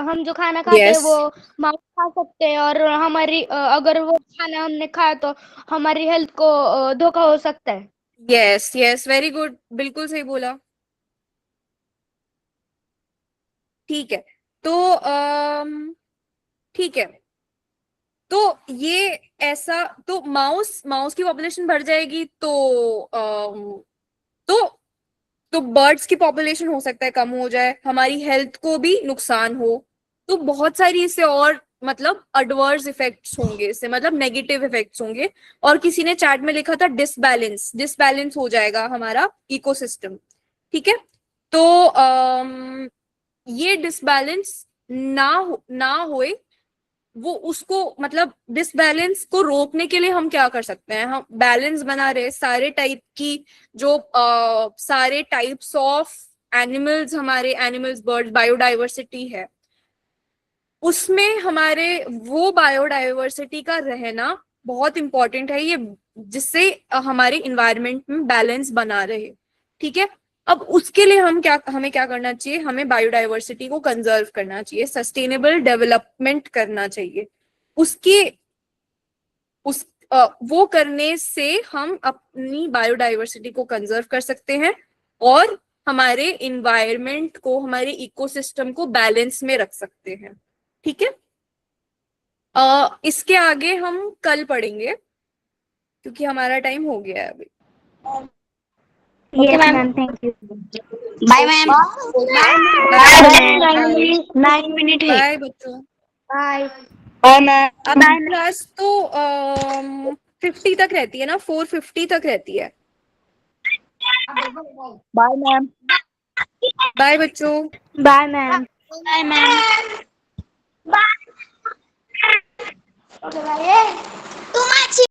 हम जो खाना खाते हैं Yes. वो माउस खा सकते हैं, और हमारी अगर वो खाना हमने खाया तो हमारी हेल्थ को धोखा हो सकता है। यस यस, वेरी गुड, बिल्कुल सही बोला, ठीक है। तो ठीक है, तो ये ऐसा, तो माउस की पॉपुलेशन बढ़ जाएगी तो बर्ड्स की पॉपुलेशन हो सकता है कम हो जाए, हमारी हेल्थ को भी नुकसान हो, तो बहुत सारी इससे और मतलब एडवर्स इफेक्ट्स होंगे, इससे मतलब नेगेटिव इफेक्ट्स होंगे। और किसी ने चैट में लिखा था डिसबैलेंस हो जाएगा हमारा इकोसिस्टम, ठीक है। तो ये डिसबैलेंस ना होए, वो उसको मतलब डिसबैलेंस को रोकने के लिए हम क्या कर सकते हैं? हम बैलेंस बना रहे, सारे टाइप की जो सारे टाइप्स ऑफ एनिमल्स, हमारे एनिमल्स बर्ड्स बायोडाइवर्सिटी है, उसमें हमारे वो बायोडाइवर्सिटी का रहना बहुत इंपॉर्टेंट है, ये जिससे हमारे इन्वायरमेंट में बैलेंस बना रहे, ठीक है। अब उसके लिए हमें क्या करना चाहिए? हमें बायोडाइवर्सिटी को कंजर्व करना चाहिए, सस्टेनेबल डेवलपमेंट करना चाहिए। वो करने से हम अपनी बायोडाइवर्सिटी को कंजर्व कर सकते हैं और हमारे इन्वायरमेंट को, हमारे इकोसिस्टम को बैलेंस में रख सकते हैं, ठीक है। इसके आगे हम कल पढ़ेंगे क्योंकि हमारा टाइम हो गया है अभी। Yes ma'am, thank you. Bye ma'am. 9 minute है। बाय बच्चों। बाय। अब क्लास तो 50 तक रहती है ना, 4:50 तक रहती है। Bye ma'am. बाय बच्चों। Bye ma'am. Bye ma'am. Bye.